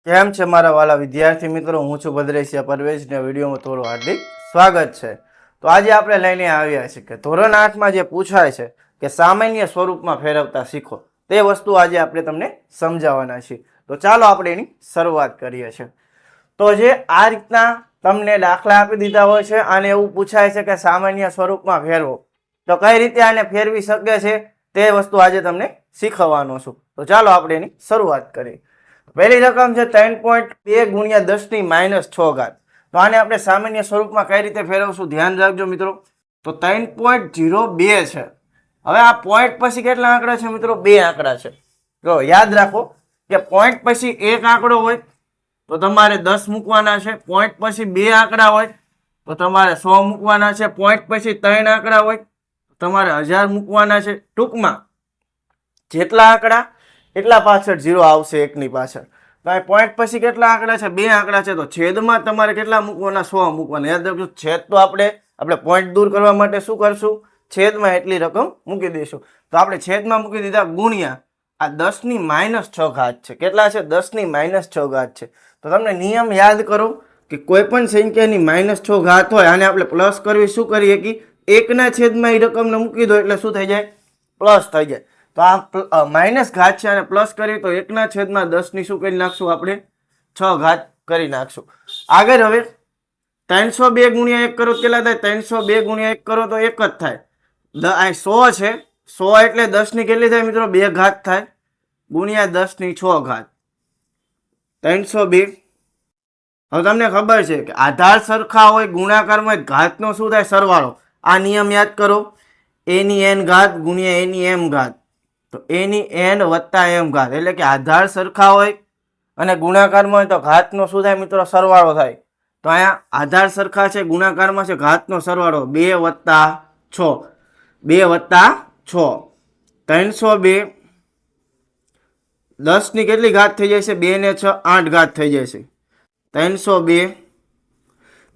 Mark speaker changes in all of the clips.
Speaker 1: કેમ છે મારા વાલા વિદ્યાર્થી મિત્રો? હું છું ભદ્રેશિયા પરવેશ ને વિડીયોમાં તમારું હાર્દિક સ્વાગત છે. તો આજે આપણે લઈને આવ્યા છીએ કે ધોરણ 8માં જે પૂછાય છે કે સામાન્ય સ્વરૂપમાં ફેરવતા શીખો, તે વસ્તુ આજે આપણે તમને સમજાવવાના છીએ. તો ચાલો આપણે એની શરૂઆત કરીએ છીએ. તો જે આ રીતના તમને દાખલા આપી દીધા હોય છે અને એવું પૂછાય છે કે સામાન્ય સ્વરૂપમાં ફેરવો, તો કઈ રીતે આને ફેરવી શકે છે તે વસ્તુ આજે તમને શીખવવાનો છું. તો ચાલો આપણે એની શરૂઆત કરીએ. પહેલી રકમ છે 3.2 ગુણ્યા 10 ની -6 ઘાત. તો આને આપણે સામાન્ય સ્વરૂપમાં કઈ રીતે ફેરવશું ધ્યાન રાખજો મિત્રો. તો 3.02 છે. હવે આ પોઈન્ટ પછી કેટલા આંકડા છે મિત્રો? 2 આંકડા છે. તો યાદ રાખો કે પોઈન્ટ પછી એક આંકડો હોય તો તમારે 10 મૂકવાના છે. પોઈન્ટ પછી 2 આંકડા હોય તો તમારે 100 મૂકવાના છે. પોઈન્ટ પછી 3 આંકડા હોય તો તમારે 1000 મૂકવાના છે. ટૂંકમાં જેટલા આંકડા એટલા પાછળ 0 આવશે એકની પાછળ. તો આ પોઈન્ટ પછી કેટલા આંકડા છે? 2 આંકડા છે. તો છેદમાં તમારે કેટલા મૂકવાના? 100 મૂકવાના. યાદ રાખજો, છેદ તો આપણે પોઈન્ટ દૂર કરવા માટે શું કરશું? છેદમાં એટલી રકમ મૂકી દઈશું. તો આપણે છેદમાં મૂકી દીધા ગુણ્યા આ 10 ની -6 ઘાત છે. કેટલા છે? 10 ની -6 ઘાત છે. તો તમને નિયમ યાદ કરો કે કોઈ પણ સંખ્યાની -6 ઘાત હોય આને આપણે પ્લસ કરવી શું કરીએ કે એકના છેદમાં એ રકમને મૂકી દો એટલે શું થઈ જાય? પ્લસ થઈ જાય. તો આ માઇનસ ઘાત છે અને પ્લસ કરીએ તો એકના છેદમાં 10 ની શું કરી નાખશું? આપણે 6 ઘાત કરી નાખશું. આગળ હવે 302 ગુણ્યા 1 કરો કેટલા થાય? 302 ગુણ્યા 1 કરો તો 1 જ થાય. આ 100 છે. 100 એટલે 10 ની કેટલી થાય મિત્રો? 2 ઘાત થાય ગુણ્યા 10 ની 6 ઘાત. 302. હવે તમને ખબર છે કે આધાર સરખા હોય ગુણાકારમાં ઘાતનો શું થાય? સરવાળો. આ નિયમ યાદ કરો. a ની n ઘાત ગુણ્યા a ની m ઘાત. તો a ની n વત્તા m ઘાત એટલે કે આધાર સરખા હોય અને ગુણાકારમાં હોય તો ઘાતનો શું થાય મિત્રો? સરવાળો થાય. તો અહીંયા આધાર સરખા છે, ગુણાકારમાં છે, ઘાતનો સરવાળો 2 વત્તા 6. 2 વત્તા 6. 302 10 ની કેટલી ઘાત થઈ જાય છે? 2 ને 6 8 ઘાત થઈ જાય છે. 302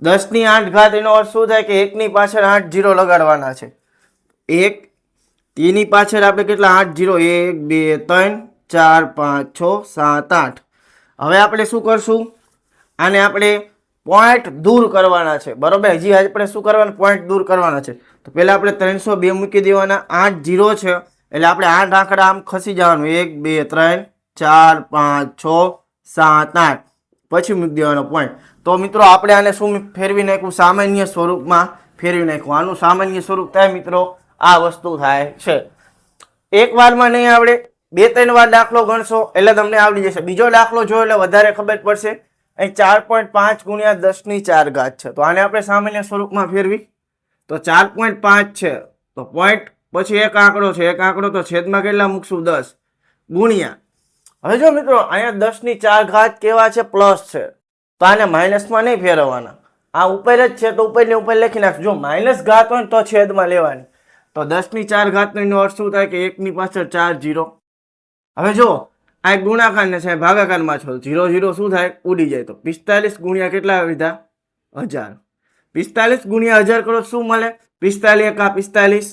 Speaker 1: 10 ની 8 ઘાત એનો અર્થ શું થાય કે 1 ની પાછળ 8 0 લગાડવાના છે. 1 તેની પાછળ આપણે કેટલા? 8 0. 1 2 3 4 5 6 7 8. હવે આપણે શું કરશું? આને આપણે પોઈન્ટ દૂર કરવાના છે. બરોબર, હજી આપણે શું કરવાના? પોઈન્ટ દૂર કરવાના છે. તો પહેલા આપણે 302 મૂકી દેવાના. 8 0 છે એટલે આપણે 8 આંકડા આમ ખસી જવાનું. 1 2 3 4 5 6 7 8 પછી મૂકી દેવાનો પોઈન્ટ. તો મિત્રો આપણે આને શું ફેરવી નાખ્યું? સામાન્ય સ્વરૂપમાં ફેરવી નાખ્યું. આનું સામાન્ય સ્વરૂપ થાય મિત્રો આ વસ્તુ થાય છે. એક વારમાં નહીં આવડે, 2-3 વાર દાખલો ગણશો એટલે તમને આવડી જશે. બીજો દાખલો જો એટલે વધારે ખબર પડશે. અહીં 4.5 ગુણ્યા 10 ની 4 ઘાત છે. તો આને આપણે સામાન્ય સ્વરૂપમાં ફેરવી તો 4.5 છે. તો પોઈન્ટ પછી એક આંકડો છે. એક આંકડો તો છેદમાં કેટલા મૂકશું? 10 ગુણ્યા. હવે જો મિત્રો અહીંયા 10 ની 4 ઘાત કેવા છે? પ્લસ છે. તો આને માઇનસમાં નહીં ફેરવવાના. આ ઉપર જ છે તો ઉપરની ઉપર લખી નાખજો. જો માઇનસ ઘાત હોય તો છેદમાં લેવાની. તો 10 ની 4 ઘાત નો અર્થ શું થાય કે 1 ની પાછળ 4 0. હવે જો આ ગુણાકાર ને છે ભાગાકારમાં છો 0 0 શું થાય? ઉડી જાય. તો 45 ગુણ્યા કેટલા લીધા? 1000. 45 ગુણ્યા 1000 કરો શું મળે? 45 એકા 45.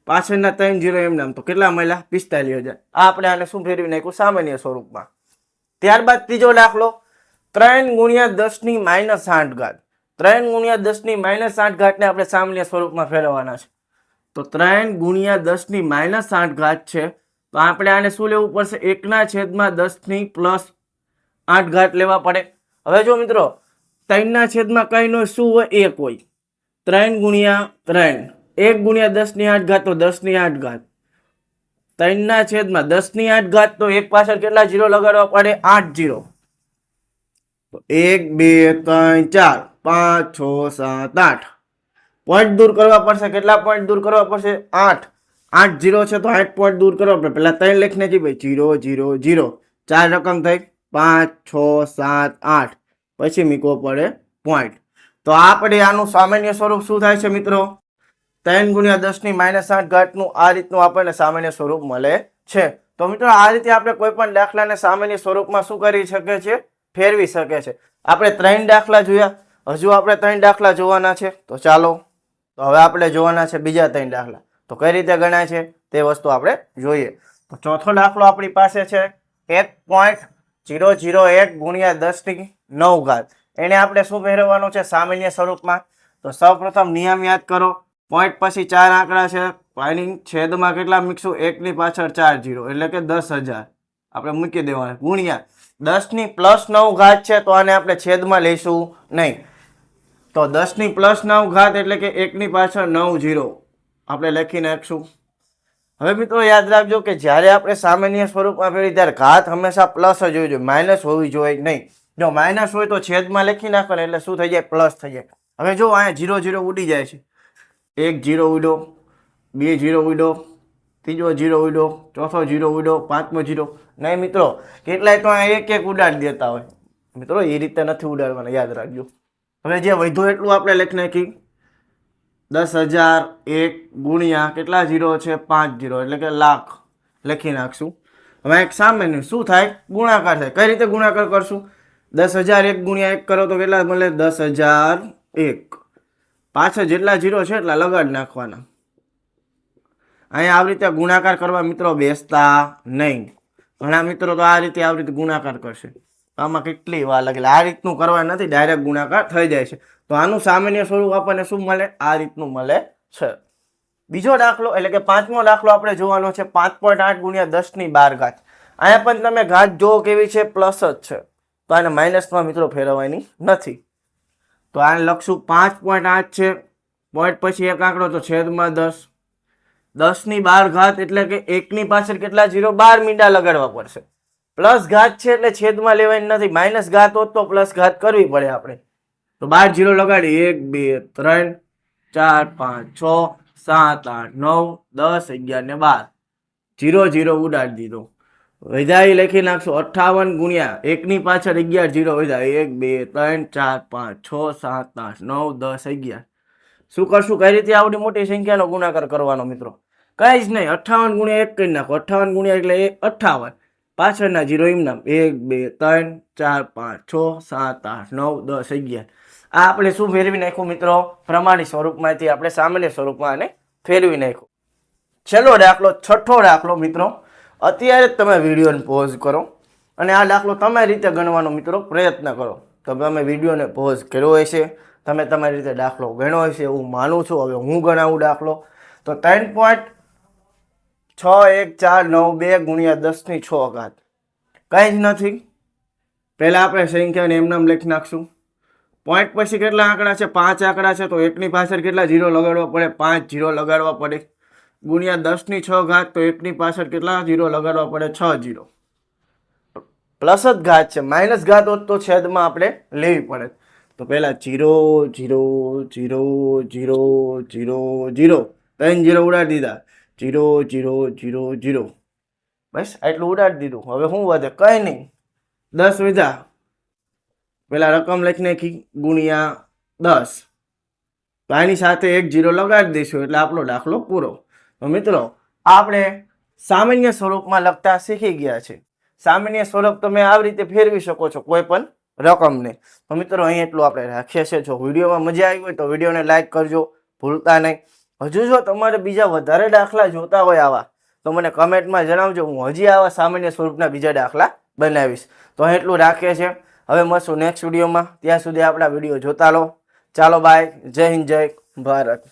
Speaker 1: પાછળના 3 0 એમ નામ તો કેટલા મળ્યા? 45000. આ આપણે આને શું ફેરવી નાખ્યું? સામાન્ય સ્વરૂપમાં. ત્યારબાદ ત્રીજો દાખલો 3 ગુણ્યા 10 ની -8 ઘાત. 3 ગુણ્યા 10 ની -8 ઘાત ને આપણે સામાન્ય સ્વરૂપમાં ફેરવવાના છે. તો 3 ગુણ્યા 10 ની -8 ઘાત છે. તો આપણે આને શું લેવું પડશે? 1 છેદમાં 10 ની +8 ઘાત લેવા પડે. હવે જો મિત્રો 3 છેદમાં કઈ નો શું હોય? 1 હોય. 3 ગુણ્યા 3. 1 ગુણ્યા 10 ની 8 ઘાત તો 10 ની 8 ઘાત. 3 છેદમાં 10 ની 8 ઘાત તો એક પાછળ કેટલા 0 લગાડવા પડે? 8 0. તો 1 2 3 4 5 6 7 8. પોઈન્ટ દૂર કરવા પડશે. કેટલા પોઈન્ટ દૂર કરવા પડશે? 8. 8 0 છે તો 8 પોઈન્ટ દૂર કરવા પડે. પેલા 3 લખી નાખી ભાઈ. 0 0 0. 4 રકમ થઈ 5 6 7 8. પછી મૂકવો પડે પોઈન્ટ. તો આપણે આનું સામાન્ય સ્વરૂપ શું થાય છે મિત્રો? 3 ગુણ્યા 10 ની -8 ઘાત નું આ રીતનું આપણને સામાન્ય સ્વરૂપ મળે છે. તો મિત્રો આ રીતે આપણે કોઈ પણ દાખલાને સામાન્ય સ્વરૂપમાં શું કરી શકે છે? ફેરવી શકે છે. આપણે 3 દાખલા જોયા. હજુ આપણે 3 દાખલા જોવાના છે. તો ચાલો, તો હવે આપણે જોવાના છે બીજા 3 દાખલા. તો કઈ રીતે ગણાય છે તે વસ્તુ આપણે જોઈએ. તો ચોથો દાખલો આપણી પાસે છે 1. 001 ગુણ્યા 10⁹ ઘાત. એને આપણે શું ફેરવવાનું છે સામાન્ય સ્વરૂપમાં? તો સૌપ્રથમ નિયમ યાદ કરો. પોઈન્ટ પછી 4 આંકડા છે, એની છેદમાં કેટલા મૂકશું? 1 ની પાછળ 4 0 એટલે કે 10,000 આપણે મૂકી દેવાના ગુણ્યા 10⁻9 ઘાત છે તો આને આપણે છેદમાં લઈશું નહીં. તો 10⁻9 ઘાત એટલે કે 1 ની પાછળ 9 0 આપણે લખી નાખશું. હવે મિત્રો યાદ રાખજો કે જ્યારે આપણે સામાન્ય સ્વરૂપમાં ફેરવી ત્યારે ઘાત હંમેશા પ્લસ જ હોવી જોઈએ, માઇનસ હોવી જોઈએ નહીં. જો માઇનસ હોય તો છેદમાં લખી નાખવાનું એટલે શું થઈ જાય? પ્લસ થઈ જાય. હવે જો અહીંયા 0 0 ઉડી જાય છે. 1 0 ઉડ્યો, 2 0 ઉડ્યો, ત્રીજો 0 ઉડ્યો, ચોથો 0 ઉડ્યો, પાંચમો 0. નહીં મિત્રો, કેટલાય તો અહીંયા એક એક ઉડાડી દેતા હોય. મિત્રો એ રીતે નથી ઉડાડવાના, યાદ રાખજો. હવે જે વધ્યું એટલું આપણે લખી નાખી. 10,001 ગુણ્યા કેટલા 0 છે? 5 0 એટલે કે લાખ લખી નાખશું. હવે એક સામાન્ય શું થાય? ગુણાકાર થાય. કઈ રીતે ગુણાકાર કરશું? 10,001 ગુણ્યા 1 કરો તો કેટલા મળે? 10,001. પાછળ જેટલા 0 છે એટલા લગાડી નાખવાના. અહીંયા આવી રીતે ગુણાકાર કરવા મિત્રો બેસતા નહીં. ઘણા મિત્રો તો આ રીતે ગુણાકાર કરશે. આમાં કેટલી વાર લાગે. આ રીતનું કરવા નથી, ડાયરેક્ટ ગુણાકાર થઈ જાય છે. તો આનું સામાન્ય સ્વરૂપ આપણને શું મળે? આ રીતનું મળે છે. બીજો દાખલો એટલે કે પાંચમો દાખલો આપણે જોવાનો છે. 5.8 ગુણ્યા 10⁻12 ઘાત. અહીંયા પણ તમે ઘાત જો કેવી છે? પ્લસ જ છે. તો આને માઇનસમાં મિત્રો ફેરવવાની નથી. તો આને લખશું 5.8 છે, પોઈન્ટ પછી એક આંકડો તો છેદમાં 10. 10⁻12 ઘાત એટલે કે 1 ની પાછળ કેટલા 0? 12 મીંડા લગાડવા પડશે. પ્લસ ઘાત છે એટલે છેદમાં લેવાની નથી. માઇનસ ઘાત હોત તો પ્લસ ઘાત કરવી પડે આપણે. તો 12 0 લગાડી 1 2 3 4 5 6 7 8 9 10 11 ને 12. 0 0 ઉડાડી દીધો. વધારી લખી નાખશું 58 ગુણ્યા 1 ની પાછળ 11 0 વધારે 1 2 3 4 5 6 7 8 9 10 11. શું કરશું? કઈ રીતે આવડી મોટી સંખ્યાનો ગુણાકાર કરવાનો મિત્રો? કઈ જ નહીં. 58 ગુણ્યા 1 કરી નાખો. 58 ગુણ્યા એટલે 58. પાછળના 0 એમનામ 1 2 3 4 5 6 7 8 9 10 11. આ આપણે શું ફેરવી નાખ્યું મિત્રો? પ્રમાણિત સ્વરૂપમાંથી આપણે સામાન્ય સ્વરૂપમાં આને ફેરવી નાખ્યું. છેલ્લો દાખલો, છઠ્ઠો દાખલો મિત્રો. અત્યારે જ તમે વિડીયોને પોઝ કરો અને આ દાખલો તમારી રીતે ગણવાનો મિત્રો પ્રયત્ન કરો. તો તમે વિડીયોને પોઝ કર્યો હશે, તમે તમારી રીતે દાખલો ગણ્યો હશે એવું માનું છું. હવે હું ગણાવું દાખલો. તો 3.6149 ગુણ્યા 10⁻6 ઘાત. કંઈ જ નથી. પહેલાં આપણે સંખ્યાને એમનામ લખી નાખશું. પોઈન્ટ પછી કેટલા આંકડા છે? 5 આંકડા છે. તો 1 ની પાછળ કેટલા 0 લગાડવા પડે? 5 0 લગાડવા પડે. ગુણ્યા 10⁻6 ઘાત તો 1 ની પાછળ કેટલા 0 લગાડવા પડે? 6 0. પ્લસ જ ઘાત છે, માઇનસ ઘાત હોત તો છેદમાં આપણે લેવી પડે. તો પહેલા 0 0 0 0 0 0 3 0 ઉડાડી દીધા. 0 0 0 0 બસ આટલું ઉડાડી દીધું. હવે શું વધે? કંઈ નહીં. 10 વધ્યા. પેલા રકમ લખી નાખી ગુણ્યા 10. તો આની સાથે 1 0 લગાડી દઈશું એટલે આપણો દાખલો પૂરો. તો મિત્રો આપણે સામાન્ય સ્વરૂપમાં લખતા શીખી ગયા છે. સામાન્ય સ્વરૂપ તમે આવી રીતે ફેરવી શકો છો કોઈ પણ રકમને. તો મિત્રો અહીં એટલું આપણે રાખીએ છીએ. જો વિડીયોમાં મજા આવી હોય તો વિડીયોને લાઈક કરજો, ભૂલતા નહીં. હજુ જો તમારે બીજા વધારે દાખલા જોતા હોય આવા તો મને કમેન્ટમાં જણાવજો. હું હજી આવા સામાન્ય સ્વરૂપના બીજા દાખલા બનાવીશ. તો અહીં એટલું રાખીએ છીએ. હવે મળશું નેક્સ્ટ વિડીયોમાં. ત્યાં સુધી આપણા વિડીયો જોતા રહો. ચાલો બાય. જય હિન્દ, જય ભારત.